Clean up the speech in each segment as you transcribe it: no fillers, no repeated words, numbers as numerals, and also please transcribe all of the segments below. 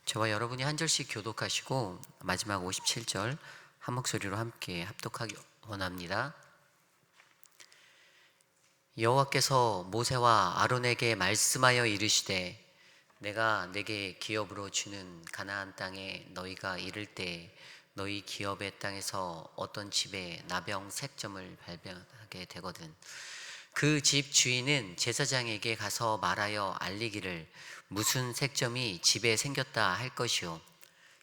저와 여러분이 한 절씩 교독하시고 마지막 57절 한 목소리로 함께 합독하기 원합니다. 여호와께서 모세와 아론에게 말씀하여 이르시되 내가 내게 기업으로 주는 가나안 땅에 너희가 이를 때 너희 기업의 땅에서 어떤 집에 나병 색점을 발견하게 되거든 그 집 주인은 제사장에게 가서 말하여 알리기를 무슨 색점이 집에 생겼다 할 것이요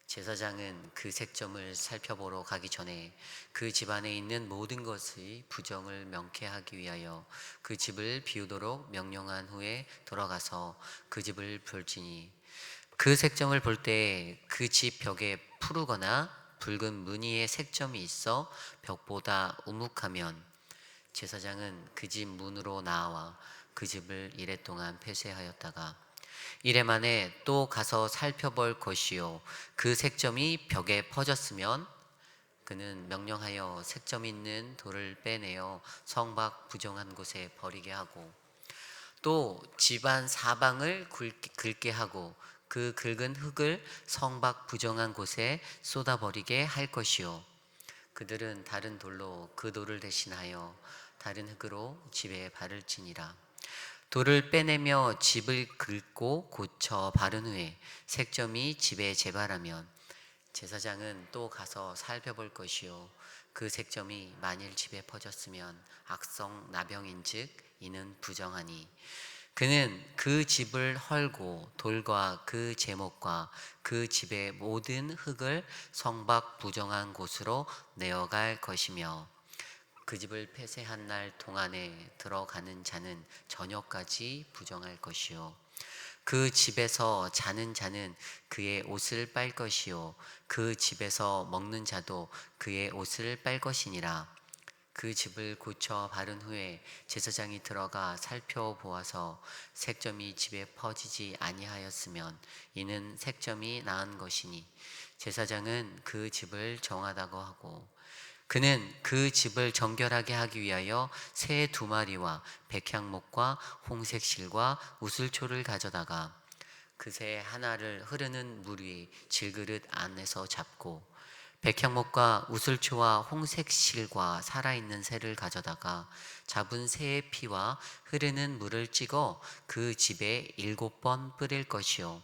제사장은 그 색점을 살펴보러 가기 전에 그 집 안에 있는 모든 것의 부정을 명쾌하기 위하여 그 집을 비우도록 명령한 후에 돌아가서 그 집을 볼지니 그 색점을 볼 때 그 집 벽에 푸르거나 붉은 무늬의 색점이 있어 벽보다 우묵하면 제사장은 그 집 문으로 나와 그 집을 이레 동안 폐쇄하였다가 이래 만에 또 가서 살펴볼 것이요 그 색점이 벽에 퍼졌으면 그는 명령하여 색점 있는 돌을 빼내어 성 밖 부정한 곳에 버리게 하고 또 집안 사방을 긁게 하고 그 긁은 흙을 성 밖 부정한 곳에 쏟아버리게 할 것이요 그들은 다른 돌로 그 돌을 대신하여 다른 흙으로 집에 바를지니라 돌을 빼내며 집을 긁고 고쳐 바른 후에 색점이 집에 재발하면 제사장은 또 가서 살펴볼 것이요 그 색점이 만일 집에 퍼졌으면 악성 나병인즉 이는 부정하니 그는 그 집을 헐고 돌과 그 제목과 그 집의 모든 흙을 성밖 부정한 곳으로 내어갈 것이며 그 집을 폐쇄한 날 동안에 들어가는 자는 저녁까지 부정할 것이요 그 집에서 자는 자는 그의 옷을 빨 것이요 그 집에서 먹는 자도 그의 옷을 빨 것이니라 그 집을 고쳐 바른 후에 제사장이 들어가 살펴보아서 색점이 집에 퍼지지 아니하였으면 이는 색점이 나은 것이니 제사장은 그 집을 정하다고 하고 그는 그 집을 정결하게 하기 위하여 새 2마리와 백향목과 홍색 실과 우슬초를 가져다가 그 새 하나를 흐르는 물 위 질그릇 안에서 잡고 백향목과 우슬초와 홍색 실과 살아있는 새를 가져다가 잡은 새의 피와 흐르는 물을 찍어 그 집에 7번 뿌릴 것이요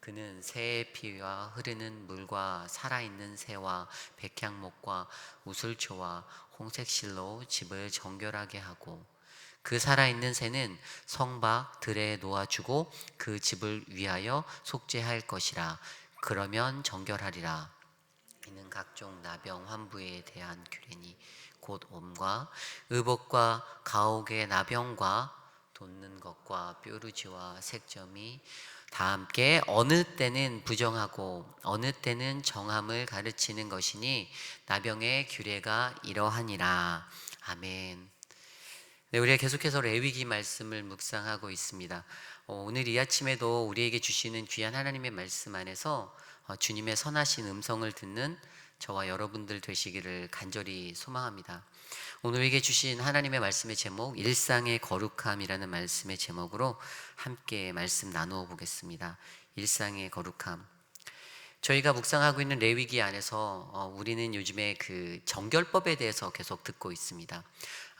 그는 새의 피와 흐르는 물과 살아있는 새와 백향목과 우슬초와 홍색실로 집을 정결하게 하고 그 살아있는 새는 성 밖 들에 놓아주고 그 집을 위하여 속죄할 것이라 그러면 정결하리라 이는 각종 나병 환부에 대한 규례니 곧 옴과 의복과 가옥의 나병과 돋는 것과 뾰루지와 색점이 다 함께 어느 때는 부정하고 어느 때는 정함을 가르치는 것이니 나병의 규례가 이러하니라. 아멘. 네, 우리가 계속해서 레위기 말씀을 묵상하고 있습니다. 오늘 이 아침에도 우리에게 주시는 귀한 하나님의 말씀 안에서 주님의 선하신 음성을 듣는 저와 여러분들 되시기를 간절히 소망합니다. 오늘에게 주신 하나님의 말씀의 제목 일상의 거룩함이라는 말씀의 제목으로 함께 말씀 나누어 보겠습니다. 일상의 거룩함. 저희가 묵상하고 있는 레위기 안에서 우리는 요즘에 그 정결법에 대해서 계속 듣고 있습니다.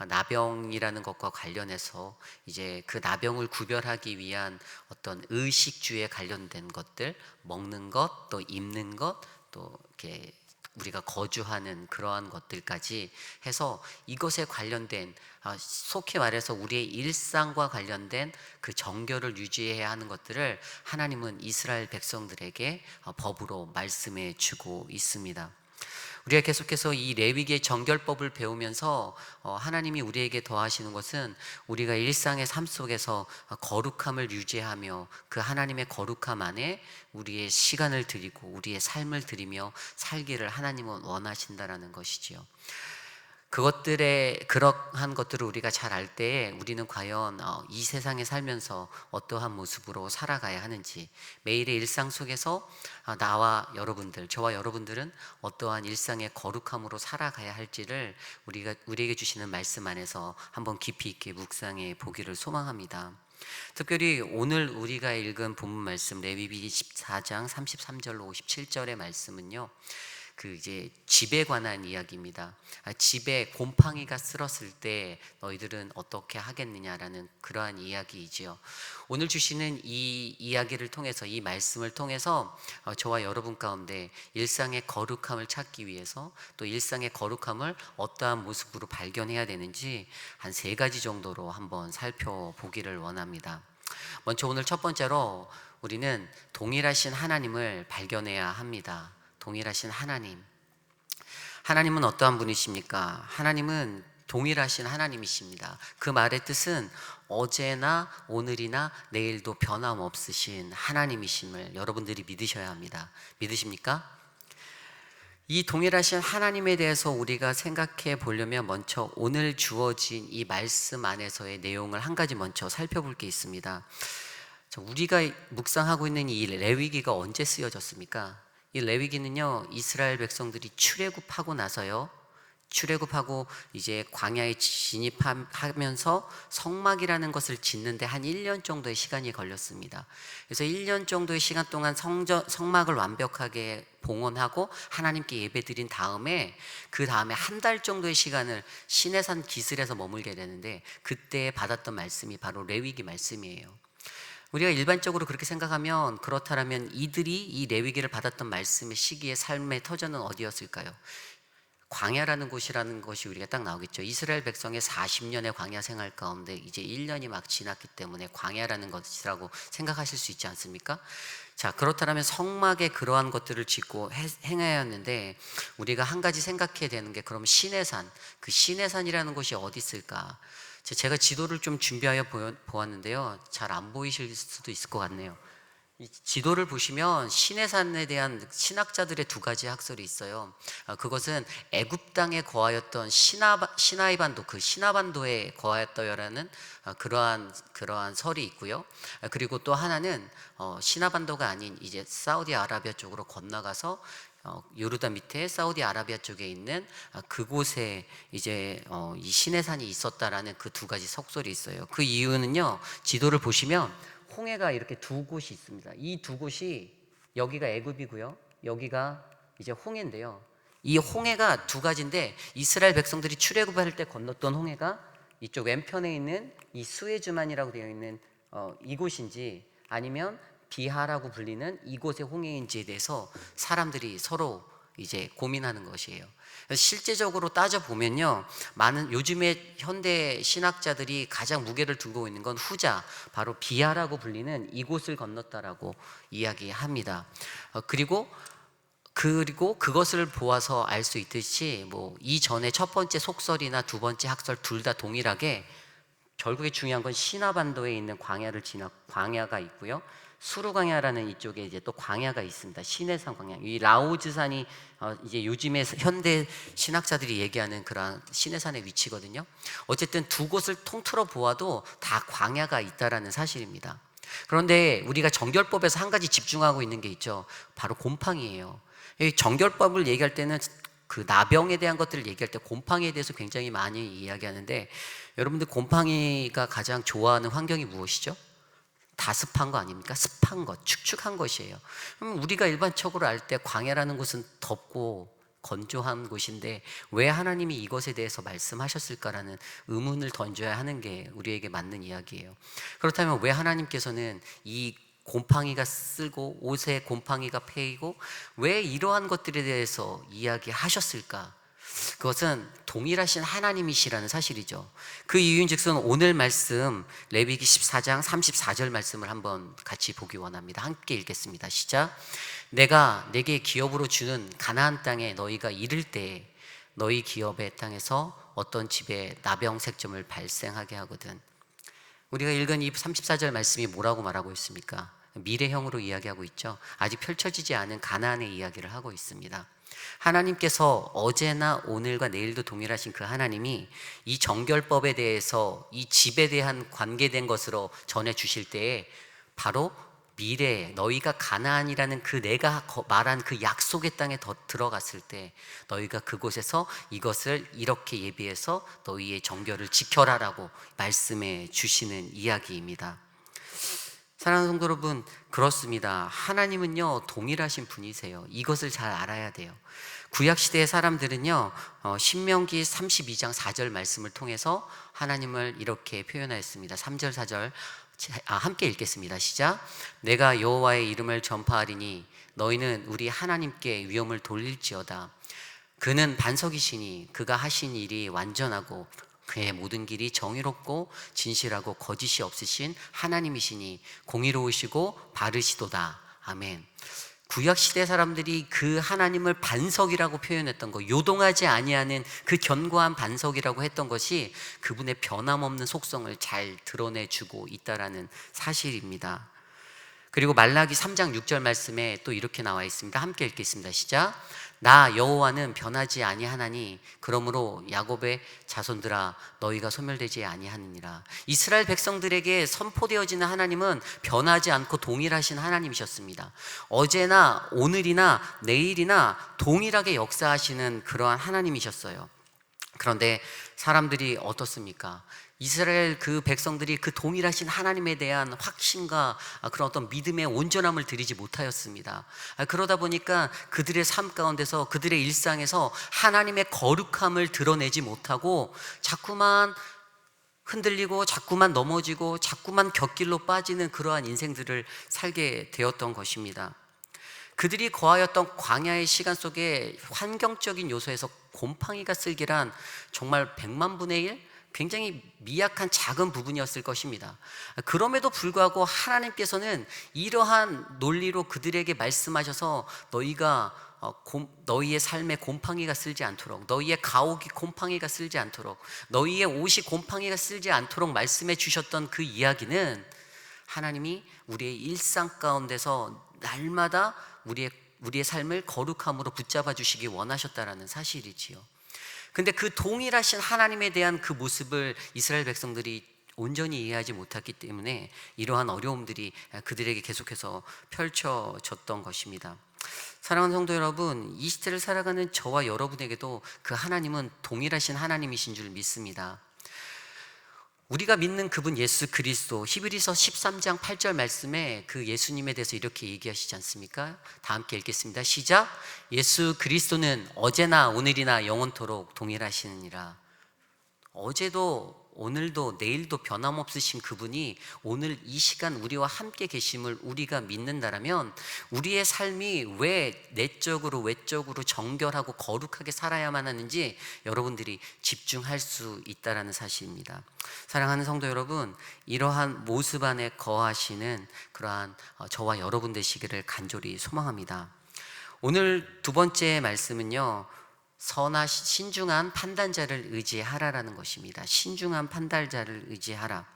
나병이라는 것과 관련해서 이제 그 나병을 구별하기 위한 어떤 의식주에 관련된 것들, 먹는 것, 또 입는 것, 또 이렇게 우리가 거주하는 그러한 것들까지 해서 이것에 관련된 속히 말해서 우리의 일상과 관련된 그 정결을 유지해야 하는 것들을 하나님은 이스라엘 백성들에게 법으로 말씀해 주고 있습니다. 우리가 계속해서 이 레위기의 정결법을 배우면서 하나님이 우리에게 더하시는 것은 우리가 일상의 삶 속에서 거룩함을 유지하며 그 하나님의 거룩함 안에 우리의 시간을 드리고 우리의 삶을 드리며 살기를 하나님은 원하신다라는 것이지요. 그러한 것들을 우리가 잘 알 때에 우리는 과연 이 세상에 살면서 어떠한 모습으로 살아가야 하는지, 매일의 일상 속에서 나와 여러분들, 저와 여러분들은 어떠한 일상의 거룩함으로 살아가야 할지를 우리에게 주시는 말씀 안에서 한번 깊이 있게 묵상해 보기를 소망합니다. 특별히 오늘 우리가 읽은 본문 말씀 레위기 14장 33절로 57절의 말씀은요, 그 이제 집에 관한 이야기입니다. 집에 곰팡이가 쓸었을 때 너희들은 어떻게 하겠느냐라는 그러한 이야기이지요. 오늘 주시는 이 이야기를 통해서, 이 말씀을 통해서 저와 여러분 가운데 일상의 거룩함을 찾기 위해서, 또 일상의 거룩함을 어떠한 모습으로 발견해야 되는지 한 3가지 정도로 한번 살펴보기를 원합니다. 먼저 오늘 첫 번째로 우리는 동일하신 하나님을 발견해야 합니다. 동일하신 하나님. 하나님은 어떠한 분이십니까? 하나님은 동일하신 하나님이십니다. 그 말의 뜻은 어제나 오늘이나 내일도 변함없으신 하나님이심을 여러분들이 믿으셔야 합니다. 믿으십니까? 이 동일하신 하나님에 대해서 우리가 생각해 보려면 먼저 오늘 주어진 이 말씀 안에서의 내용을 한 가지 먼저 살펴볼 게 있습니다. 우리가 묵상하고 있는 이 레위기가 언제 쓰여졌습니까? 이 레위기는요, 이스라엘 백성들이 출애굽하고 나서요, 출애굽하고 이제 광야에 진입하면서 성막이라는 것을 짓는데 한 1년 정도의 시간이 걸렸습니다. 그래서 1년 정도의 시간 동안 성막을 완벽하게 봉헌하고 하나님께 예배드린 다음에, 그 다음에 한 달 정도의 시간을 시내산 기슭에서 머물게 되는데, 그때 받았던 말씀이 바로 레위기 말씀이에요. 우리가 일반적으로 그렇게 생각하면, 그렇다면 이들이 이 레위기를 받았던 말씀의 시기의 삶의 터전은 어디였을까요? 광야라는 곳이라는 것이 우리가 딱 나오겠죠. 이스라엘 백성의 40년의 광야 생활 가운데 이제 1년이 막 지났기 때문에 광야라는 것이라고 생각하실 수 있지 않습니까? 자, 그렇다면 성막에 그러한 것들을 짓고 행해야 하는데, 우리가 한 가지 생각해야 되는 게, 그럼 시내산, 그 시내산이라는 곳이 어디 있을까? 제가 지도를 좀 준비하여 보았는데요, 잘 안 보이실 수도 있을 것 같네요. 이 지도를 보시면 시내산에 대한 신학자들의 2가지 학설이 있어요. 그것은 애굽 땅에 거하였던 시나이 반도, 그 시나반도에 거하였더라는 그러한 설이 있고요. 그리고 또 하나는 시나반도가 아닌 이제 사우디아라비아 쪽으로 건너가서 요르단 밑에 사우디아라비아 쪽에 있는 그곳에 이제 이 시내산이 있었다라는 그 2가지 석설이 있어요. 그 이유는요, 지도를 보시면 홍해가 이렇게 2곳이 있습니다. 이 2곳이, 여기가 애굽이고요, 여기가 이제 홍해인데요, 이 홍해가 2가지인데, 이스라엘 백성들이 출애굽할 때 건넜던 홍해가 이쪽 왼편에 있는 이 수에즈만이라고 되어 있는 이곳인지, 아니면 비하라고 불리는 이곳의 홍해인지에 대해서 사람들이 서로 이제 고민하는 것이에요. 실제적으로 따져보면요, 많은 요즘의 현대 신학자들이 가장 무게를 두고 있는 건 후자, 바로 비하라고 불리는 이곳을 건넜다라고 이야기합니다. 그리고 그것을 보아서 알 수 있듯이, 뭐 이전에 첫 번째 속설이나 2번째 학설 둘 다 동일하게 결국에 중요한 건 시나반도에 있는 광야가 있고요, 수르광야라는 이쪽에 이제 또 광야가 있습니다. 시내산 광야. 이 라오즈산이 이제 요즘의 현대 신학자들이 얘기하는 그런 시내산의 위치거든요. 어쨌든 2곳을 통틀어 보아도 다 광야가 있다라는 사실입니다. 그런데 우리가 정결법에서 한 가지 집중하고 있는 게 있죠. 바로 곰팡이에요. 이 정결법을 얘기할 때는 그 나병에 대한 것들을 얘기할 때 곰팡이에 대해서 굉장히 많이 이야기하는데, 여러분들 곰팡이가 가장 좋아하는 환경이 무엇이죠? 다 습한 거 아닙니까? 습한 것, 축축한 것이에요. 그럼 우리가 일반적으로 알 때 광야라는 곳은 덥고 건조한 곳인데, 왜 하나님이 이것에 대해서 말씀하셨을까라는 의문을 던져야 하는 게 우리에게 맞는 이야기예요. 그렇다면 왜 하나님께서는 이 곰팡이가 쓸고 옷에 곰팡이가 패이고 왜 이러한 것들에 대해서 이야기하셨을까? 그것은 동일하신 하나님이시라는 사실이죠. 그 이유인즉슨 오늘 말씀 레위기 14장 34절 말씀을 한번 같이 보기 원합니다. 함께 읽겠습니다. 시작. 내가 내게 기업으로 주는 가나안 땅에 너희가 이를 때 너희 기업의 땅에서 어떤 집에 나병색점을 발생하게 하거든. 우리가 읽은 이 34절 말씀이 뭐라고 말하고 있습니까? 미래형으로 이야기하고 있죠. 아직 펼쳐지지 않은 가나안의 이야기를 하고 있습니다. 하나님께서 어제나 오늘과 내일도 동일하신 그 하나님이 이 정결법에 대해서, 이 집에 대한 관계된 것으로 전해 주실 때에, 바로 미래에 너희가 가나안이라는 그 내가 말한 그 약속의 땅에 더 들어갔을 때 너희가 그곳에서 이것을 이렇게 예비해서 너희의 정결을 지켜라라고 말씀해 주시는 이야기입니다. 사랑하는 성도 여러분, 그렇습니다. 하나님은요 동일하신 분이세요. 이것을 잘 알아야 돼요. 구약시대의 사람들은요 신명기 32장 4절 말씀을 통해서 하나님을 이렇게 표현하였습니다. 3절 4절 함께 읽겠습니다. 시작. 내가 여호와의 이름을 전파하리니 너희는 우리 하나님께 위엄을 돌릴지어다. 그는 반석이시니 그가 하신 일이 완전하고 그의 모든 길이 정의롭고 진실하고 거짓이 없으신 하나님이시니 공의로우시고 바르시도다. 아멘. 구약시대 사람들이 그 하나님을 반석이라고 표현했던 것, 요동하지 아니하는 그 견고한 반석이라고 했던 것이 그분의 변함없는 속성을 잘 드러내주고 있다는 사실입니다. 그리고 말라기 3장 6절 말씀에 또 이렇게 나와 있습니다. 함께 읽겠습니다. 시작. 나 여호와는 변하지 아니하나니 그러므로 야곱의 자손들아 너희가 소멸되지 아니하느니라. 이스라엘 백성들에게 선포되어지는 하나님은 변하지 않고 동일하신 하나님이셨습니다. 어제나 오늘이나 내일이나 동일하게 역사하시는 그러한 하나님이셨어요. 그런데 사람들이 어떻습니까? 이스라엘 그 백성들이 그 동일하신 하나님에 대한 확신과 그런 어떤 믿음의 온전함을 드리지 못하였습니다. 그러다 보니까 그들의 삶 가운데서 그들의 일상에서 하나님의 거룩함을 드러내지 못하고 자꾸만 흔들리고 자꾸만 넘어지고 자꾸만 곁길로 빠지는 그러한 인생들을 살게 되었던 것입니다. 그들이 거하였던 광야의 시간 속에 환경적인 요소에서 곰팡이가 쓸기란 정말 100만 분의 1? 굉장히 미약한 작은 부분이었을 것입니다. 그럼에도 불구하고 하나님께서는 이러한 논리로 그들에게 말씀하셔서 너희의 삶에 곰팡이가 쓸지 않도록, 너희의 가옥이 곰팡이가 쓸지 않도록, 너희의 옷이 곰팡이가 쓸지 않도록 말씀해 주셨던 그 이야기는 하나님이 우리의 일상 가운데서 날마다 우리의 삶을 거룩함으로 붙잡아 주시기 원하셨다라는 사실이지요. 근데 그 동일하신 하나님에 대한 그 모습을 이스라엘 백성들이 온전히 이해하지 못했기 때문에 이러한 어려움들이 그들에게 계속해서 펼쳐졌던 것입니다. 사랑하는 성도 여러분, 이 시대를 살아가는 저와 여러분에게도 그 하나님은 동일하신 하나님이신 줄 믿습니다. 우리가 믿는 그분 예수 그리스도, 히브리서 13장 8절 말씀에 그 예수님에 대해서 이렇게 얘기하시지 않습니까? 다 함께 읽겠습니다. 시작. 예수 그리스도는 어제나 오늘이나 영원토록 동일하시느니라. 어제도 오늘도 내일도 변함없으신 그분이 오늘 이 시간 우리와 함께 계심을 우리가 믿는다라면 우리의 삶이 왜 내적으로 외적으로 정결하고 거룩하게 살아야만 하는지 여러분들이 집중할 수 있다는 사실입니다. 사랑하는 성도 여러분, 이러한 모습 안에 거하시는 그러한 저와 여러분 되시기를 간절히 소망합니다. 오늘 두 번째 말씀은요, 신중한 판단자를 의지하라라는 것입니다. 신중한 판단자를 의지하라.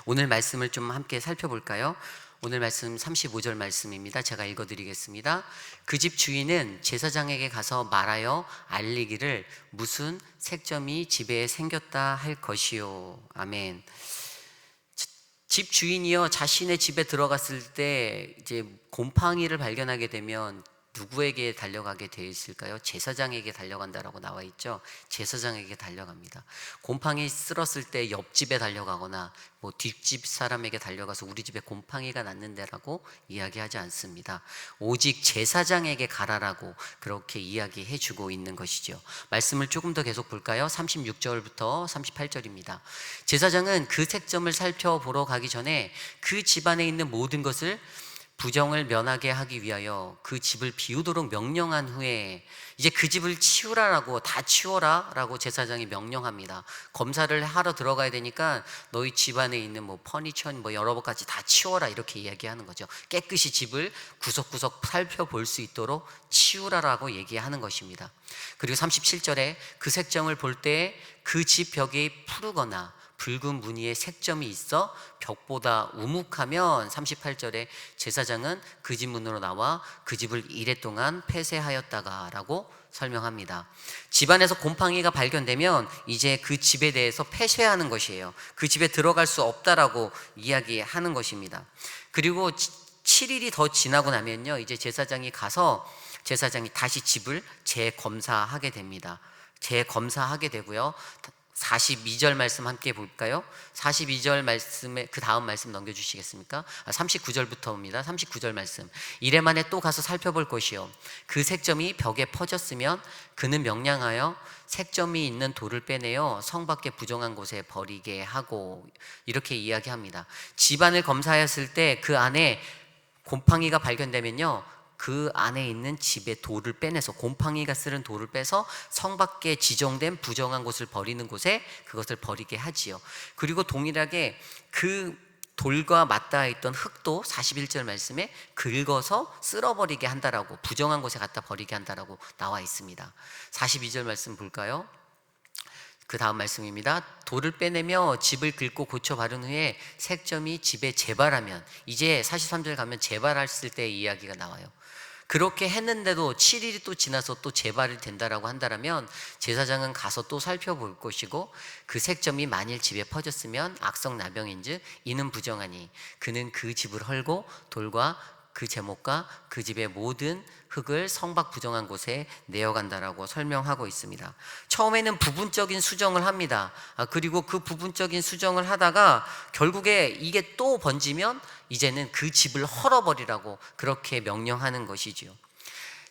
오늘 말씀을 좀 함께 살펴볼까요? 오늘 말씀 35절 말씀입니다. 제가 읽어드리겠습니다. 그 집 주인은 제사장에게 가서 말하여 알리기를 무슨 색점이 집에 생겼다 할 것이요. 아멘. 집 주인이요 자신의 집에 들어갔을 때 이제 곰팡이를 발견하게 되면 누구에게 달려가게 되어 있을까요? 제사장에게 달려간다라고 나와 있죠. 제사장에게 달려갑니다. 곰팡이 쓸었을 때 옆집에 달려가거나 뭐 뒷집 사람에게 달려가서 우리 집에 곰팡이가 났는데라고 이야기하지 않습니다. 오직 제사장에게 가라라고 그렇게 이야기해 주고 있는 것이죠. 말씀을 조금 더 계속 볼까요? 36절부터 38절입니다. 제사장은 그 색점을 살펴보러 가기 전에 그 집안에 있는 모든 것을 부정을 면하게 하기 위하여 그 집을 비우도록 명령한 후에 이제 그 집을 치우라라고, 다 치워라 라고 제사장이 명령합니다. 검사를 하러 들어가야 되니까 너희 집안에 있는 뭐 퍼니처 뭐 여러 가지 다 치워라 이렇게 이야기하는 거죠. 깨끗이 집을 구석구석 살펴볼 수 있도록 치우라라고 얘기하는 것입니다. 그리고 37절에 그 색점을 볼 때 그 집 벽이 푸르거나 붉은 무늬의 색점이 있어 벽보다 우묵하면 38절에 제사장은 그 집 문으로 나와 그 집을 이레 동안 폐쇄하였다가 라고 설명합니다. 집안에서 곰팡이가 발견되면 이제 그 집에 대해서 폐쇄하는 것이에요. 그 집에 들어갈 수 없다라고 이야기하는 것입니다. 그리고 7일이 더 지나고 나면요 이제 제사장이 다시 집을 재검사하게 됩니다. 재검사하게 되고요 42절 말씀 함께 볼까요? 42절 말씀에 그 다음 말씀 넘겨주시겠습니까? 39절부터입니다. 39절 말씀. 이래 만에 또 가서 살펴볼 것이요 그 색점이 벽에 퍼졌으면 그는 명령하여 색점이 있는 돌을 빼내어 성 밖에 부정한 곳에 버리게 하고, 이렇게 이야기합니다. 집안을 검사했을 때 그 안에 곰팡이가 발견되면요, 그 안에 있는 집의 돌을 빼내서, 곰팡이가 쓸은 돌을 빼서 성 밖에 지정된 부정한 곳을 버리는 곳에 그것을 버리게 하지요. 그리고 동일하게 그 돌과 맞닿아 있던 흙도 41절 말씀에 긁어서 쓸어버리게 한다라고, 부정한 곳에 갖다 버리게 한다라고 나와 있습니다. 42절 말씀 볼까요? 그 다음 말씀입니다. 돌을 빼내며 집을 긁고 고쳐 바른 후에 색점이 집에 재발하면, 이제 43절 가면 재발했을 때의 이야기가 나와요. 그렇게 했는데도 7일이 또 지나서 또 재발이 된다라고 한다면 제사장은 가서 또 살펴볼 것이고, 그 색점이 만일 집에 퍼졌으면 악성나병인즉 이는 부정하니 그는 그 집을 헐고 돌과 그 제목과 그 집의 모든 흙을 성밖 부정한 곳에 내어간다라고 설명하고 있습니다. 처음에는 부분적인 수정을 합니다. 그리고 그 부분적인 수정을 하다가 결국에 이게 또 번지면 이제는 그 집을 헐어버리라고 그렇게 명령하는 것이지요.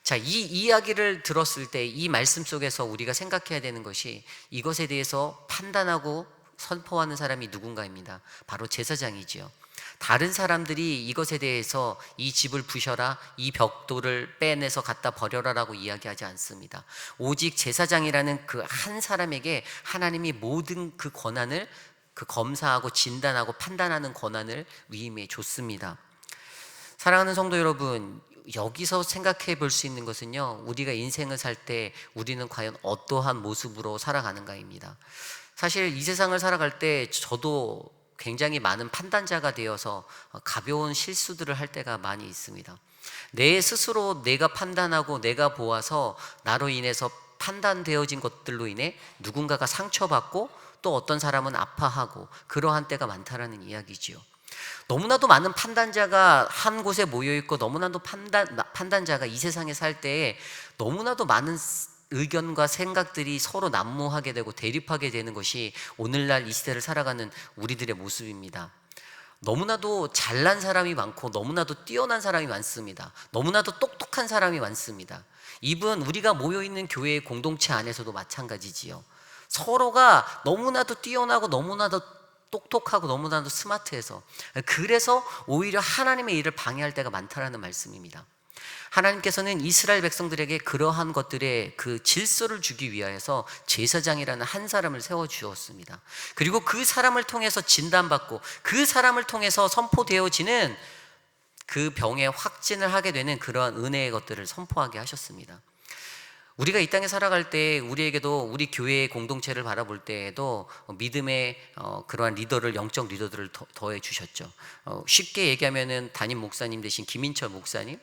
자, 이 이야기를 들었을 때 이 말씀 속에서 우리가 생각해야 되는 것이, 이것에 대해서 판단하고 선포하는 사람이 누군가입니다. 바로 제사장이지요. 다른 사람들이 이것에 대해서 이 집을 부셔라, 이 벽돌을 빼내서 갖다 버려라라고 이야기하지 않습니다. 오직 제사장이라는 그 한 사람에게 하나님이 모든 그 권한을, 그 검사하고 진단하고 판단하는 권한을 위임해 줬습니다. 사랑하는 성도 여러분, 여기서 생각해 볼 수 있는 것은요, 우리가 인생을 살 때 우리는 과연 어떠한 모습으로 살아가는가입니다. 사실 이 세상을 살아갈 때 저도 굉장히 많은 판단자가 되어서 가벼운 실수들을 할 때가 많이 있습니다. 내 스스로 내가 판단하고 내가 보아서 나로 인해서 판단되어진 것들로 인해 누군가가 상처받고 또 어떤 사람은 아파하고, 그러한 때가 많다라는 이야기지요. 너무나도 많은 판단자가 한 곳에 모여있고, 너무나도 판단자가 이 세상에 살 때에 너무나도 많은 의견과 생각들이 서로 난무하게 되고 대립하게 되는 것이 오늘날 이 시대를 살아가는 우리들의 모습입니다. 너무나도 잘난 사람이 많고 너무나도 뛰어난 사람이 많습니다. 너무나도 똑똑한 사람이 많습니다. 이분 우리가 모여있는 교회의 공동체 안에서도 마찬가지지요. 서로가 너무나도 뛰어나고 너무나도 똑똑하고 너무나도 스마트해서, 그래서 오히려 하나님의 일을 방해할 때가 많다라는 말씀입니다. 하나님께서는 이스라엘 백성들에게 그러한 것들의 그 질서를 주기 위하여서 제사장이라는 한 사람을 세워주었습니다. 그리고 그 사람을 통해서 진단받고 그 사람을 통해서 선포되어지는 그 병의 확진을 하게 되는 그러한 은혜의 것들을 선포하게 하셨습니다. 우리가 이 땅에 살아갈 때 우리에게도, 우리 교회의 공동체를 바라볼 때에도 믿음의 그러한 리더를, 영적 리더들을 더해 주셨죠. 쉽게 얘기하면은 담임 목사님 대신 김인철 목사님,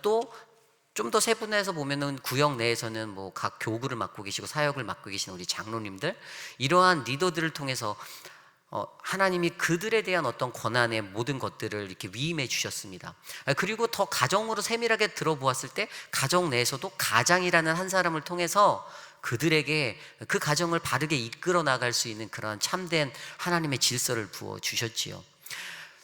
또 좀 더 세분해서 보면은 구역 내에서는 뭐 각 교구를 맡고 계시고 사역을 맡고 계신 우리 장로님들, 이러한 리더들을 통해서 하나님이 그들에 대한 어떤 권한의 모든 것들을 이렇게 위임해 주셨습니다. 그리고 더 가정으로 세밀하게 들어보았을 때 가정 내에서도 가장이라는 한 사람을 통해서 그들에게 그 가정을 바르게 이끌어 나갈 수 있는 그런 참된 하나님의 질서를 부어 주셨지요.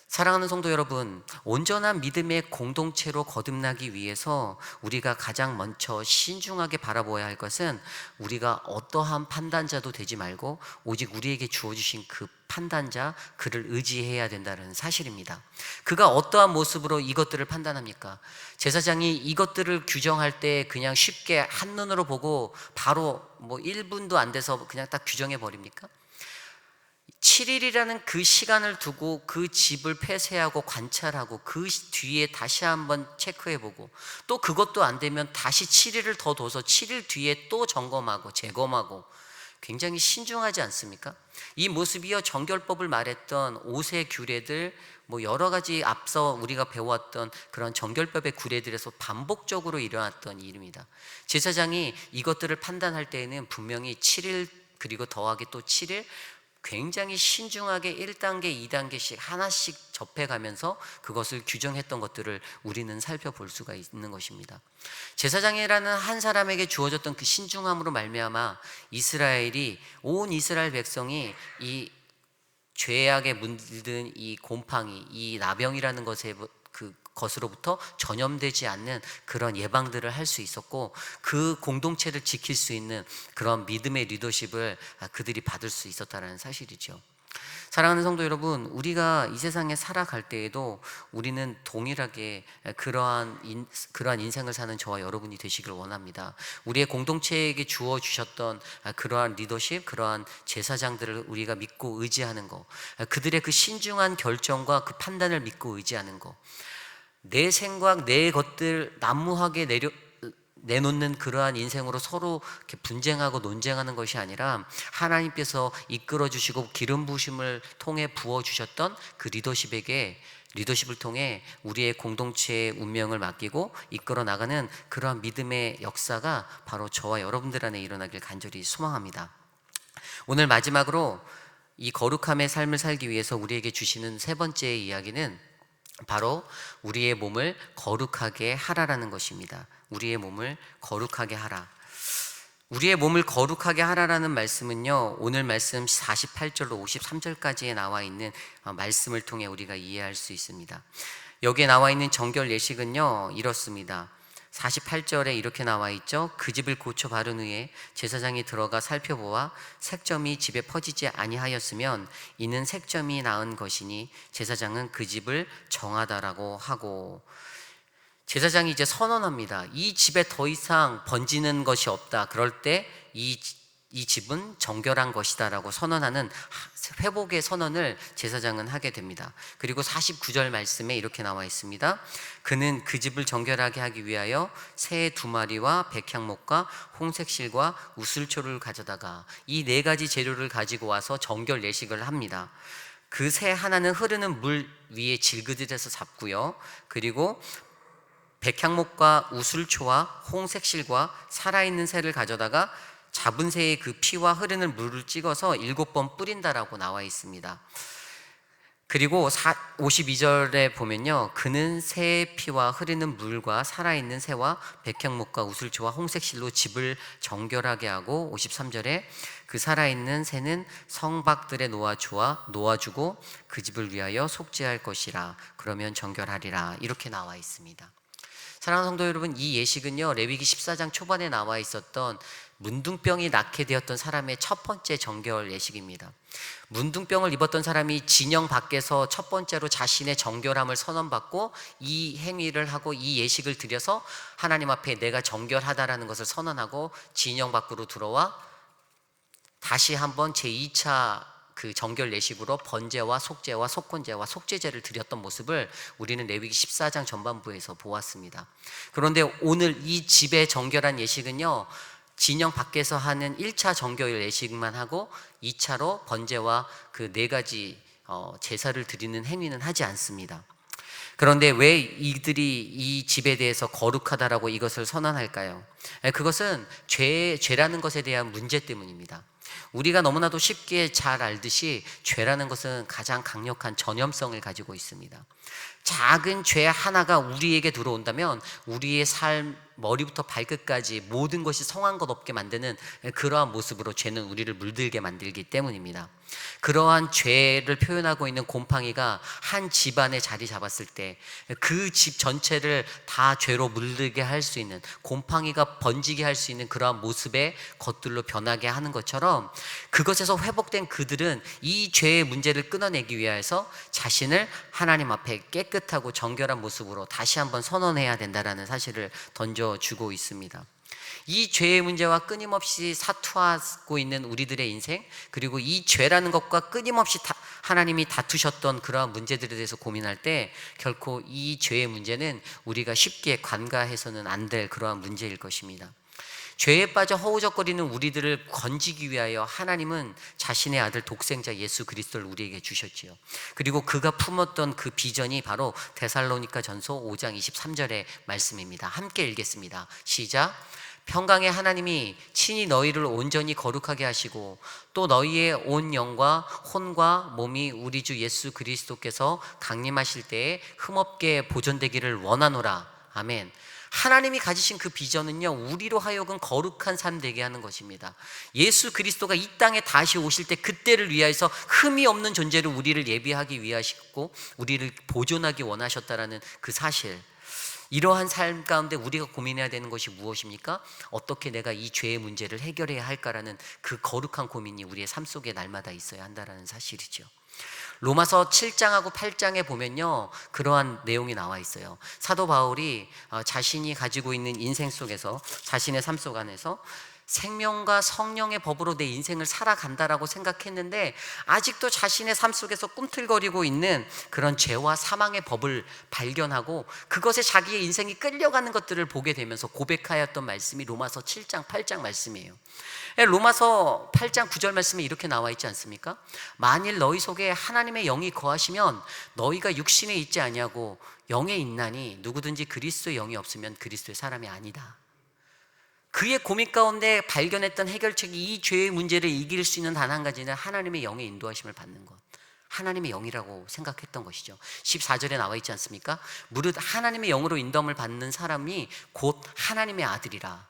사랑하는 성도 여러분, 온전한 믿음의 공동체로 거듭나기 위해서 우리가 가장 먼저 신중하게 바라보아야 할 것은, 우리가 어떠한 판단자도 되지 말고 오직 우리에게 주어주신 그 판단자, 그를 의지해야 된다는 사실입니다. 그가 어떠한 모습으로 이것들을 판단합니까? 제사장이 이것들을 규정할 때 그냥 쉽게 한눈으로 보고 바로 뭐 1분도 안 돼서 그냥 딱 규정해 버립니까? 7일이라는 그 시간을 두고 그 집을 폐쇄하고 관찰하고 그 뒤에 다시 한번 체크해보고, 또 그것도 안 되면 다시 7일을 더 둬서 7일 뒤에 또 점검하고 재검하고, 굉장히 신중하지 않습니까? 이 모습이요, 정결법을 말했던 5세 규례들, 뭐 여러 가지 앞서 우리가 배워왔던 그런 정결법의 규례들에서 반복적으로 일어났던 일입니다. 제사장이 이것들을 판단할 때에는 분명히 7일 그리고 더하기 또 7일, 굉장히 신중하게 1단계, 2단계씩 하나씩 접해가면서 그것을 규정했던 것들을 우리는 살펴볼 수가 있는 것입니다. 제사장이라는 한 사람에게 주어졌던 그 신중함으로 말미암아 이스라엘이, 온 이스라엘 백성이 이 죄악에 물든 이 곰팡이, 이 나병이라는 것으로부터 전염되지 않는 그런 예방들을 할 수 있었고, 그 공동체를 지킬 수 있는 그런 믿음의 리더십을 그들이 받을 수 있었다는 사실이죠. 사랑하는 성도 여러분, 우리가 이 세상에 살아갈 때에도 우리는 동일하게 그러한 인생을 사는 저와 여러분이 되시길 원합니다. 우리의 공동체에게 주어 주셨던 그러한 리더십, 그러한 제사장들을 우리가 믿고 의지하는 것, 그들의 그 신중한 결정과 그 판단을 믿고 의지하는 것, 내 생각, 내 것들 난무하게 내놓는 그러한 인생으로 서로 이렇게 분쟁하고 논쟁하는 것이 아니라 하나님께서 이끌어 주시고 기름 부으심을 통해 부어 주셨던 그 리더십을 통해 우리의 공동체의 운명을 맡기고 이끌어 나가는 그러한 믿음의 역사가 바로 저와 여러분들 안에 일어나길 간절히 소망합니다. 오늘 마지막으로 이 거룩함의 삶을 살기 위해서 우리에게 주시는 세 번째 이야기는 바로 우리의 몸을 거룩하게 하라라는 것입니다. 우리의 몸을 거룩하게 하라. 우리의 몸을 거룩하게 하라라는 말씀은요, 오늘 말씀 48절로 53절까지에 나와 있는 말씀을 통해 우리가 이해할 수 있습니다. 여기에 나와 있는 정결 예식은요 이렇습니다. 48절에 이렇게 나와 있죠. 그 집을 고쳐 바른 후에 제사장이 들어가 살펴보아 색점이 집에 퍼지지 아니하였으면 이는 색점이 나은 것이니 제사장은 그 집을 정하다라고 하고, 제사장이 이제 선언합니다. 이 집에 더 이상 번지는 것이 없다. 그럴 때 이 집은 정결한 것이다라고 선언하는 회복의 선언을 제사장은 하게 됩니다. 그리고 49절 말씀에 이렇게 나와 있습니다. 그는 그 집을 정결하게 하기 위하여 새 2마리와 백향목과 홍색실과 우슬초를 가져다가 이 4가지 재료를 가지고 와서 정결 예식을 합니다. 그 새 하나는 흐르는 물 위에 질그릇에서 잡고요, 그리고 백향목과 우슬초와 홍색실과 살아있는 새를 가져다가 잡은 새의 그 피와 흐르는 물을 찍어서 7번 뿌린다라고 나와 있습니다. 그리고 52절에 보면요, 그는 새의 피와 흐르는 물과 살아있는 새와 백향목과 우슬초와 홍색실로 집을 정결하게 하고, 53절에 그 살아있는 새는 성박들에 놓아주고 그 집을 위하여 속죄할 것이라. 그러면 정결하리라. 이렇게 나와 있습니다. 사랑하는 성도 여러분, 이 예식은요 레위기 14장 초반에 나와 있었던 문둥병이 낫게 되었던 사람의 첫 번째 정결 예식입니다. 문둥병을 입었던 사람이 진영 밖에서 첫 번째로 자신의 정결함을 선언받고 이 행위를 하고 이 예식을 드려서 하나님 앞에 내가 정결하다라는 것을 선언하고 진영 밖으로 들어와 다시 한번 제2차 그 정결 예식으로 번제와 속죄와 속건제와 속죄제를 드렸던 모습을 우리는 레위기 14장 전반부에서 보았습니다. 그런데 오늘 이 집의 정결한 예식은요, 진영 밖에서 하는 1차 정결 예식만 하고 2차로 번제와 그 4가지 제사를 드리는 행위는 하지 않습니다. 그런데 왜 이들이 이 집에 대해서 거룩하다라고 이것을 선언할까요? 그것은 죄라는 것에 대한 문제 때문입니다. 우리가 너무나도 쉽게 잘 알듯이 죄라는 것은 가장 강력한 전염성을 가지고 있습니다. 작은 죄 하나가 우리에게 들어온다면 우리의 삶 머리부터 발끝까지 모든 것이 성한 것 없게 만드는 그러한 모습으로 죄는 우리를 물들게 만들기 때문입니다. 그러한 죄를 표현하고 있는 곰팡이가 한 집안에 자리 잡았을 때 그 집 전체를 다 죄로 물들게 할 수 있는, 곰팡이가 번지게 할 수 있는 그러한 모습의 것들로 변하게 하는 것처럼, 그것에서 회복된 그들은 이 죄의 문제를 끊어내기 위해서 자신을 하나님 앞에 깨끗하고 정결한 모습으로 다시 한번 선언해야 된다는 사실을 던져주고 있습니다. 이 죄의 문제와 끊임없이 사투하고 있는 우리들의 인생, 그리고 이 죄라는 것과 끊임없이 하나님이 다투셨던 그러한 문제들에 대해서 고민할 때 결코 이 죄의 문제는 우리가 쉽게 간과해서는 안 될 그러한 문제일 것입니다. 죄에 빠져 허우적거리는 우리들을 건지기 위하여 하나님은 자신의 아들 독생자 예수 그리스도를 우리에게 주셨지요. 그리고 그가 품었던 그 비전이 바로 데살로니가 전서 5장 23절의 말씀입니다. 함께 읽겠습니다. 시작. 평강의 하나님이 친히 너희를 온전히 거룩하게 하시고 또 너희의 온 영과 혼과 몸이 우리 주 예수 그리스도께서 강림하실 때에 흠없게 보존되기를 원하노라. 아멘. 하나님이 가지신 그 비전은요, 우리로 하여금 거룩한 삶 되게 하는 것입니다. 예수 그리스도가 이 땅에 다시 오실 때 그때를 위하여서 흠이 없는 존재로 우리를 예비하기 위하시고 우리를 보존하기 원하셨다라는 그 사실, 이러한 삶 가운데 우리가 고민해야 되는 것이 무엇입니까? 어떻게 내가 이 죄의 문제를 해결해야 할까라는 그 거룩한 고민이 우리의 삶 속에 날마다 있어야 한다는 사실이죠. 로마서 7장하고 8장에 보면요, 그러한 내용이 나와 있어요. 사도 바울이 자신이 가지고 있는 인생 속에서, 자신의 삶 속 안에서 생명과 성령의 법으로 내 인생을 살아간다라고 생각했는데 아직도 자신의 삶 속에서 꿈틀거리고 있는 그런 죄와 사망의 법을 발견하고 그것에 자기의 인생이 끌려가는 것들을 보게 되면서 고백하였던 말씀이 로마서 7장 8장 말씀이에요. 로마서 8장 9절 말씀에 이렇게 나와 있지 않습니까? 만일 너희 속에 하나님의 영이 거하시면 너희가 육신에 있지 아니하고 영에 있나니 누구든지 그리스도의 영이 없으면 그리스도의 사람이 아니다. 그의 고민 가운데 발견했던 해결책이 이 죄의 문제를 이길 수 있는 단 한 가지는 하나님의 영의 인도하심을 받는 것, 하나님의 영이라고 생각했던 것이죠. 14절에 나와 있지 않습니까? 무릇 하나님의 영으로 인도함을 받는 사람이 곧 하나님의 아들이라.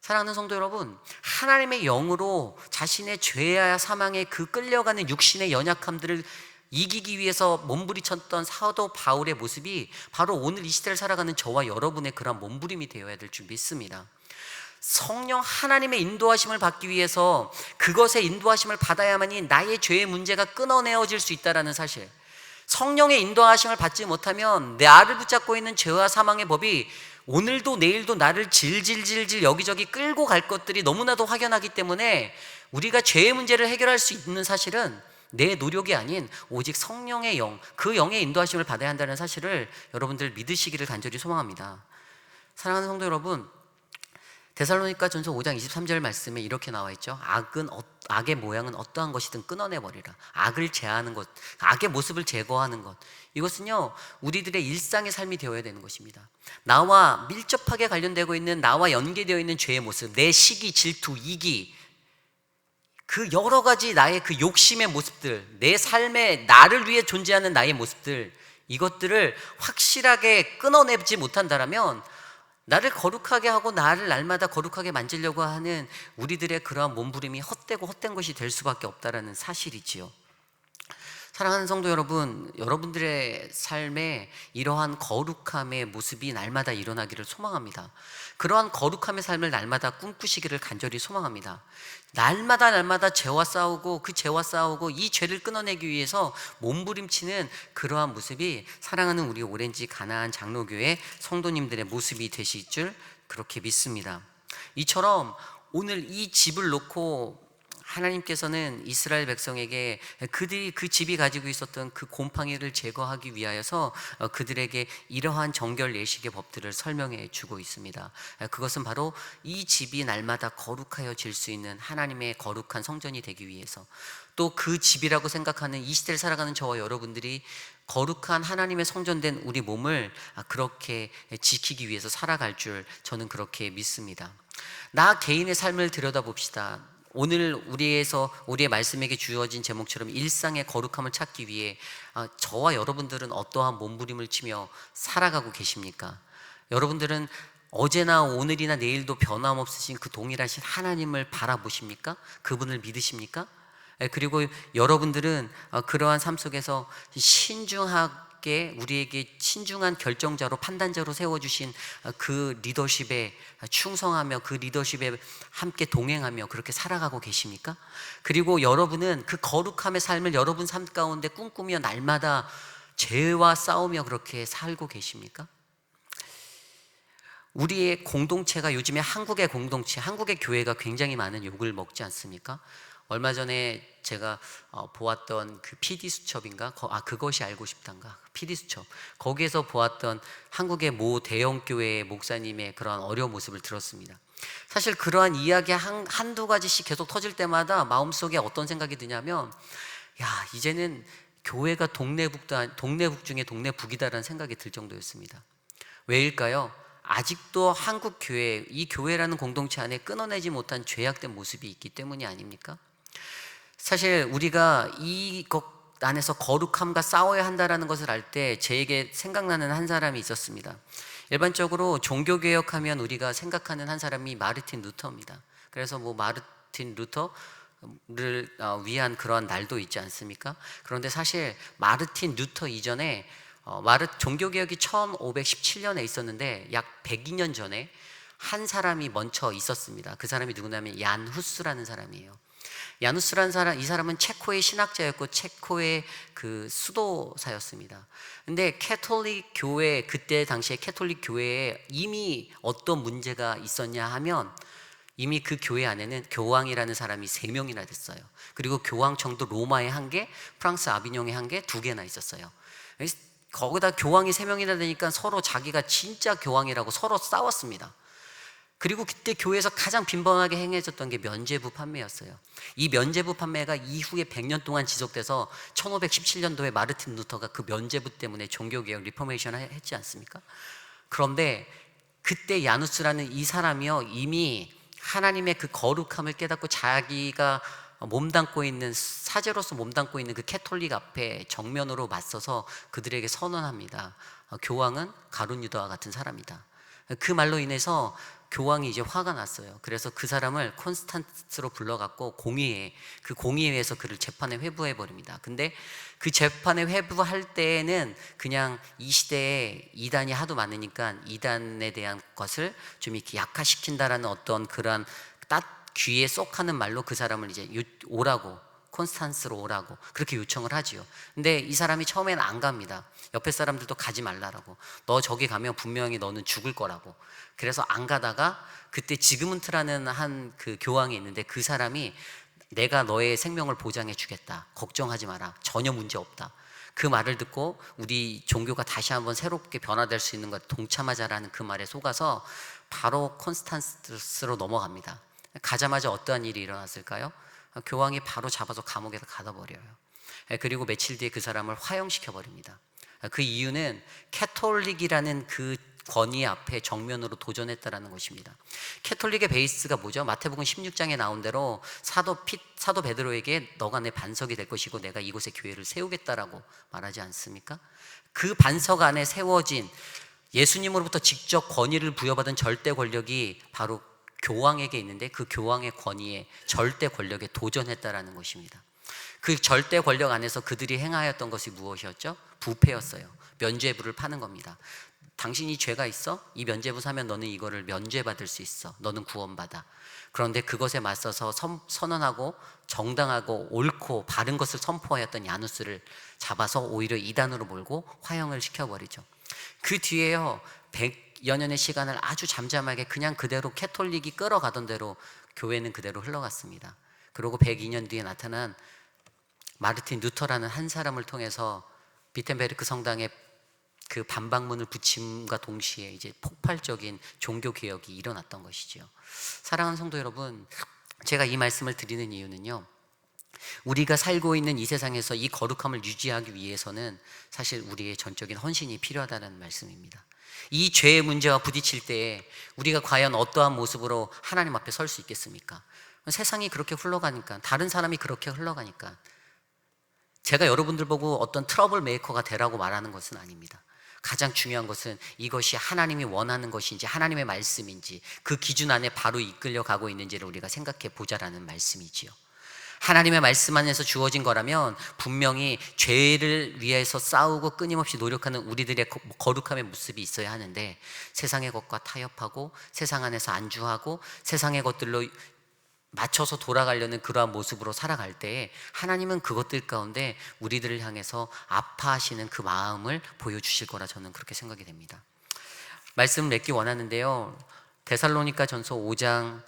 사랑하는 성도 여러분, 하나님의 영으로 자신의 죄와 사망의 그 끌려가는 육신의 연약함들을 이기기 위해서 몸부림쳤던 사도 바울의 모습이 바로 오늘 이 시대를 살아가는 저와 여러분의 그런 몸부림이 되어야 될 줄 믿습니다. 성령 하나님의 인도하심을 받기 위해서 그것의 인도하심을 받아야만이 나의 죄의 문제가 끊어내어질 수 있다는 사실, 성령의 인도하심을 받지 못하면 나를 붙잡고 있는 죄와 사망의 법이 오늘도 내일도 나를 질질질질 여기저기 끌고 갈 것들이 너무나도 확연하기 때문에 우리가 죄의 문제를 해결할 수 있는 사실은 내 노력이 아닌 오직 성령의 영, 그 영의 인도하심을 받아야 한다는 사실을 여러분들 믿으시기를 간절히 소망합니다. 사랑하는 성도 여러분, 데살로니가전서 5장 23절 말씀에 이렇게 나와 있죠. 악의 모양은 어떠한 것이든 끊어내버리라. 악을 제하는 것, 악의 모습을 제거하는 것, 이것은요 우리들의 일상의 삶이 되어야 되는 것입니다. 나와 밀접하게 관련되고 있는, 나와 연계되어 있는 죄의 모습, 내 시기, 질투, 이기, 그 여러 가지 나의 그 욕심의 모습들, 내 삶에 나를 위해 존재하는 나의 모습들, 이것들을 확실하게 끊어내지 못한다면 나를 거룩하게 하고 나를 날마다 거룩하게 만지려고 하는 우리들의 그러한 몸부림이 헛되고 헛된 것이 될 수밖에 없다는 사실이지요. 사랑하는 성도 여러분, 여러분들의 삶에 이러한 거룩함의 모습이 날마다 일어나기를 소망합니다. 그러한 거룩함의 삶을 날마다 꿈꾸시기를 간절히 소망합니다. 날마다 죄와 싸우고 그 죄와 싸우고 이 죄를 끊어내기 위해서 몸부림치는 그러한 모습이 사랑하는 우리 오렌지 가나안 장로교회 성도님들의 모습이 되실 줄 그렇게 믿습니다. 이처럼 오늘 이 집을 놓고 하나님께서는 이스라엘 백성에게 그들이 그 집이 가지고 있었던 그 곰팡이를 제거하기 위하여서 그들에게 이러한 정결 예식의 법들을 설명해 주고 있습니다. 그것은 바로 이 집이 날마다 거룩하여질 수 있는 하나님의 거룩한 성전이 되기 위해서, 또 그 집이라고 생각하는 이 시대를 살아가는 저와 여러분들이 거룩한 하나님의 성전된 우리 몸을 그렇게 지키기 위해서 살아갈 줄 저는 그렇게 믿습니다. 나 개인의 삶을 들여다봅시다. 오늘 우리의 말씀에게 주어진 제목처럼 일상의 거룩함을 찾기 위해 저와 여러분들은 어떠한 몸부림을 치며 살아가고 계십니까? 여러분들은 어제나 오늘이나 내일도 변함없으신 그 동일하신 하나님을 바라보십니까? 그분을 믿으십니까? 그리고 여러분들은 그러한 삶 속에서 신중하게 우리에게 신중한 결정자로, 판단자로 세워주신 그 리더십에 충성하며 그 리더십에 함께 동행하며 그렇게 살아가고 계십니까? 그리고 여러분은 그 거룩함의 삶을 여러분 삶 가운데 꿈꾸며 날마다 죄와 싸우며 그렇게 살고 계십니까? 우리의 공동체가 요즘에 한국의 공동체, 한국의 교회가 굉장히 많은 욕을 먹지 않습니까? 얼마 전에 제가 보았던 그 PD수첩인가? 그것이 알고 싶단가? PD수첩. 거기에서 보았던 한국의 모 대형교회의 목사님의 그러한 어려운 모습을 들었습니다. 사실 그러한 이야기 한두 가지씩 계속 터질 때마다 마음속에 어떤 생각이 드냐면, 야, 이제는 교회가 동네북 중에 동네북이다라는 생각이 들 정도였습니다. 왜일까요? 아직도 한국 교회, 이 교회라는 공동체 안에 끊어내지 못한 죄악된 모습이 있기 때문이 아닙니까? 사실 우리가 이것 안에서 거룩함과 싸워야 한다는 것을 알 때 제게 생각나는 한 사람이 있었습니다. 일반적으로 종교개혁하면 우리가 생각하는 한 사람이 마르틴 루터입니다. 그래서 뭐 마르틴 루터를 위한 그러한 날도 있지 않습니까? 그런데 사실 마르틴 루터 이전에 종교개혁이 1517년에 있었는데 약 102년 전에 한 사람이 먼저 있었습니다. 그 사람이 누구냐면 얀 후스라는 사람이에요. 야누스라는 사람, 이 사람은 체코의 신학자였고 체코의 그 수도사였습니다. 근데 캐톨릭 교회, 그때 당시에 캐톨릭 교회에 이미 어떤 문제가 있었냐 하면 이미 그 교회 안에는 교황이라는 사람이 3명이나 됐어요. 그리고 교황청도 로마에 1개, 프랑스 아비뇽에 1개, 2개나 있었어요. 거기다 교황이 3명이나 되니까 서로 자기가 진짜 교황이라고 서로 싸웠습니다. 그리고 그때 교회에서 가장 빈번하게 행해졌던 게 면죄부 판매였어요. 이 면죄부 판매가 이후에 100년 동안 지속돼서 1517년도에 마르틴 루터가 그 면죄부 때문에 종교개혁 리포메이션 했지 않습니까? 그런데 그때 야누스라는 이 사람이요, 이미 하나님의 그 거룩함을 깨닫고 자기가 몸담고 있는, 사제로서 몸담고 있는 그 캐톨릭 앞에 정면으로 맞서서 그들에게 선언합니다. 교황은 가룟 유다와 같은 사람이다. 그 말로 인해서 교황이 이제 화가 났어요. 그래서 그 사람을 콘스탄스로 불러갖고 그 공의회에서 그를 재판에 회부해 버립니다. 근데 그 재판에 회부할 때에는 그냥 이 시대에 이단이 하도 많으니까 이단에 대한 것을 좀 이렇게 약화시킨다라는 어떤 그러한 귀에 쏙하는 말로 그 사람을 이제 오라고, 콘스탄스로 오라고 그렇게 요청을 하지요. 근데 이 사람이 처음에는 안 갑니다. 옆에 사람들도 가지 말라라고, 너 저기 가면 분명히 너는 죽을 거라고. 그래서 안 가다가 그때 지그문트라는 한 그 교황이 있는데 그 사람이 내가 너의 생명을 보장해 주겠다, 걱정하지 마라, 전혀 문제 없다, 그 말을 듣고 우리 종교가 다시 한번 새롭게 변화될 수 있는 것 동참하자라는 그 말에 속아서 바로 콘스탄스로 넘어갑니다. 가자마자 어떠한 일이 일어났을까요? 교황이 바로 잡아서 감옥에서 가둬버려요. 그리고 며칠 뒤에 그 사람을 화형시켜 버립니다. 그 이유는 캐톨릭이라는 그 권위 앞에 정면으로 도전했다라는 것입니다. 캐톨릭의 베이스가 뭐죠? 마태복음 16장에 나온 대로 사도 베드로에게 너가 내 반석이 될 것이고 내가 이곳에 교회를 세우겠다라고 말하지 않습니까? 그 반석 안에 세워진 예수님으로부터 직접 권위를 부여받은 절대 권력이 바로 교황에게 있는데 그 교황의 권위에, 절대 권력에 도전했다라는 것입니다. 그 절대 권력 안에서 그들이 행하였던 것이 무엇이었죠? 부패였어요. 면죄부를 파는 겁니다. 당신이 죄가 있어? 이 면죄부 사면 너는 이거를 면죄받을 수 있어. 너는 구원받아. 그런데 그것에 맞서서 선언하고 정당하고 옳고 바른 것을 선포하였던 야누스를 잡아서 오히려 이단으로 몰고 화형을 시켜버리죠. 그 뒤에요, 100여 년의 시간을 아주 잠잠하게 그냥 그대로 캐톨릭이 끌어가던 대로 교회는 그대로 흘러갔습니다. 그리고 102년 뒤에 나타난 마르틴 루터라는 한 사람을 통해서 비텐베르크 성당에 그 반박문을 붙임과 동시에 이제 폭발적인 종교 개혁이 일어났던 것이죠. 사랑하는 성도 여러분, 제가 이 말씀을 드리는 이유는요, 우리가 살고 있는 이 세상에서 이 거룩함을 유지하기 위해서는 사실 우리의 전적인 헌신이 필요하다는 말씀입니다. 이 죄의 문제와 부딪힐 때에 우리가 과연 어떠한 모습으로 하나님 앞에 설 수 있겠습니까? 세상이 그렇게 흘러가니까, 다른 사람이 그렇게 흘러가니까. 제가 여러분들 보고 어떤 트러블 메이커가 되라고 말하는 것은 아닙니다. 가장 중요한 것은 이것이 하나님이 원하는 것인지 하나님의 말씀인지 그 기준 안에 바로 이끌려 가고 있는지를 우리가 생각해 보자라는 말씀이지요. 하나님의 말씀 안에서 주어진 거라면 분명히 죄를 위해서 싸우고 끊임없이 노력하는 우리들의 거룩함의 모습이 있어야 하는데, 세상의 것과 타협하고 세상 안에서 안주하고 세상의 것들로 맞춰서 돌아가려는 그러한 모습으로 살아갈 때에 하나님은 그것들 가운데 우리들을 향해서 아파하시는 그 마음을 보여주실 거라 저는 그렇게 생각이 됩니다. 말씀을 맺기 원하는데요, 데살로니가 전서 4장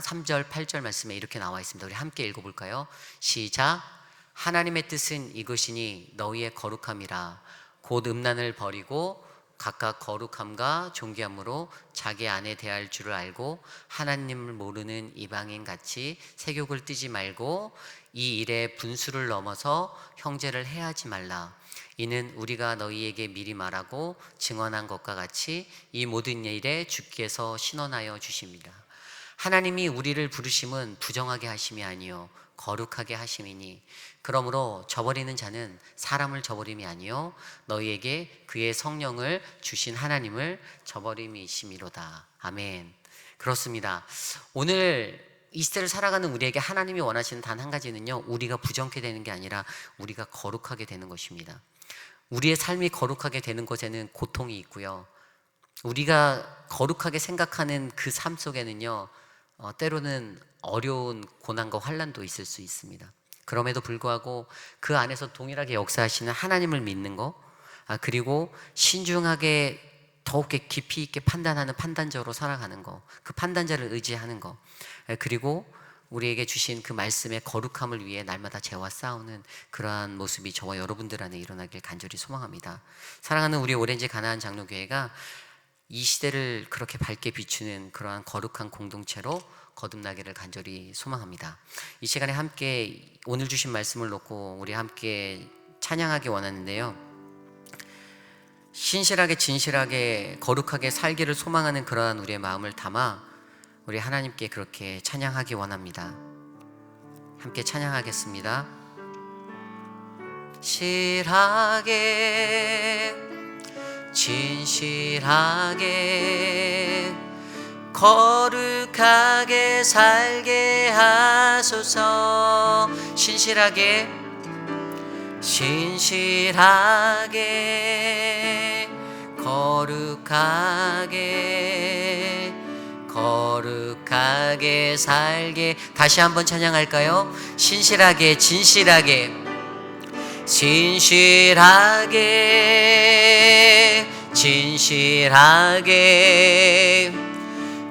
3절 8절 말씀에 이렇게 나와 있습니다. 우리 함께 읽어볼까요? 시작. 하나님의 뜻은 이것이니 너희의 거룩함이라. 곧 음란을 버리고 각각 거룩함과 존귀함으로 자기 안에 대할 줄을 알고 하나님을 모르는 이방인 같이 세욕을 띠지 말고 이 일에 분수를 넘어서 형제를 해하지 말라. 이는 우리가 너희에게 미리 말하고 증언한 것과 같이 이 모든 일에 주께서 신원하여 주십니다. 하나님이 우리를 부르심은 부정하게 하심이 아니요 거룩하게 하심이니 그러므로 저버리는 자는 사람을 저버림이 아니요 너희에게 그의 성령을 주신 하나님을 저버림이심이로다. 아멘. 그렇습니다. 오늘 이 시대를 살아가는 우리에게 하나님이 원하시는 단 한 가지는요, 우리가 부정케 되는 게 아니라 우리가 거룩하게 되는 것입니다. 우리의 삶이 거룩하게 되는 것에는 고통이 있고요, 우리가 거룩하게 생각하는 그 삶 속에는요, 때로는 어려운 고난과 환난도 있을 수 있습니다. 그럼에도 불구하고 그 안에서 동일하게 역사하시는 하나님을 믿는 거, 그리고 신중하게 더욱게 깊이 있게 판단하는 판단자로 살아가는 거, 그 판단자를 의지하는 거, 그리고 우리에게 주신 그 말씀의 거룩함을 위해 날마다 죄와 싸우는 그러한 모습이 저와 여러분들 안에 일어나길 간절히 소망합니다. 사랑하는 우리 오렌지 가나안 장로교회가 이 시대를 그렇게 밝게 비추는 그러한 거룩한 공동체로 거듭나기를 간절히 소망합니다. 이 시간에 함께 오늘 주신 말씀을 놓고 우리 함께 찬양하기 원하는데요, 신실하게 진실하게 거룩하게 살기를 소망하는 그러한 우리의 마음을 담아 우리 하나님께 그렇게 찬양하기 원합니다. 함께 찬양하겠습니다. 실하게 진실하게 거룩하게 살게 하소서. 신실하게 진실하게 거룩하게 살게. 다시 한번 찬양할까요? 신실하게 진실하게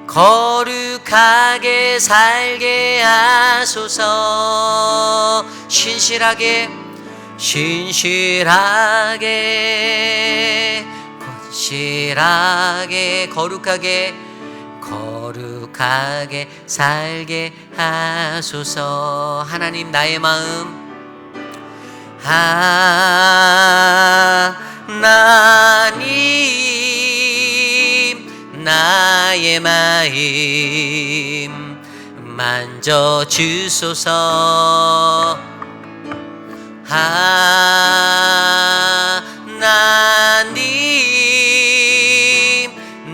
거룩하게 살게 하소서. 신실하게 거룩하게 살게 하소서. 하나님, 나의 마음, 하나님 나의 마음 만져주소서. 하나님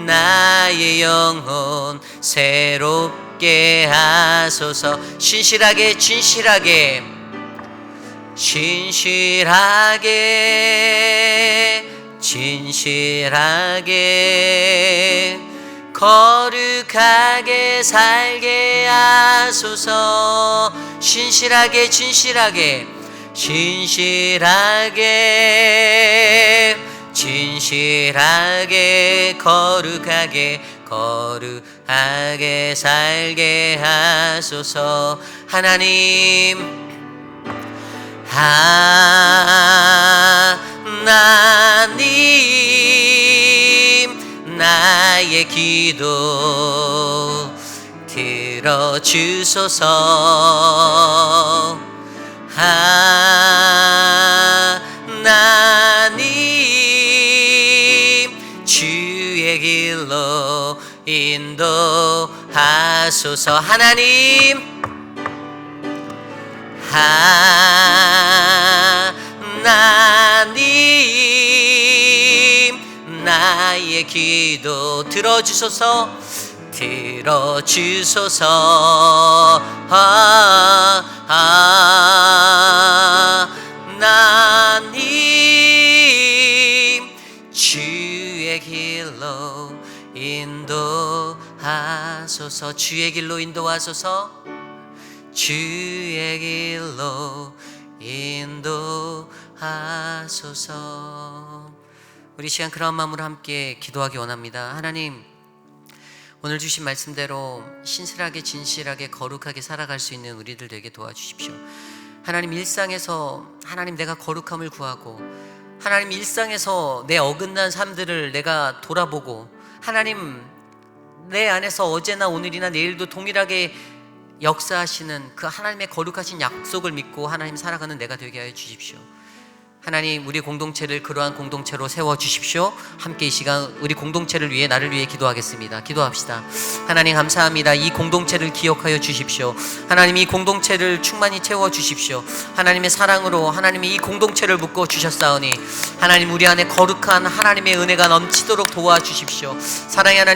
나의 영혼 새롭게 하소서. 신실하게 거룩하게 살게 하소서. 신실하게 거룩하게 살게 하소서. 하나님 나의 기도 들어주소서. 하나님 주의 길로 인도하소서. 하나님 나의 기도 들어주소서. 하나님 주의 길로 인도하소서. 주의 길로 인도하소서. 주의 길로 인도하소서. 우리 시간 그런 마음으로 함께 기도하기 원합니다. 하나님, 오늘 주신 말씀대로 신실하게 진실하게 거룩하게 살아갈 수 있는 우리들 되게 도와주십시오. 하나님, 일상에서 하나님 내가 거룩함을 구하고, 하나님 일상에서 내 어긋난 삶들을 내가 돌아보고, 하나님 내 안에서 어제나 오늘이나 내일도 동일하게 역사하시는 그 하나님의 거룩하신 약속을 믿고 하나님 살아가는 내가 되게 하여 주십시오. 하나님, 우리 공동체를 그러한 공동체로 세워주십시오. 함께 이 시간 우리 공동체를 위해, 나를 위해 기도하겠습니다. 기도합시다. 하나님 감사합니다. 이 공동체를 기억하여 주십시오. 하나님, 이 공동체를 충만히 채워주십시오. 하나님의 사랑으로 하나님이 이 공동체를 묶어 주셨사오니 하나님, 우리 안에 거룩한 하나님의 은혜가 넘치도록 도와주십시오. 사랑의 하나님,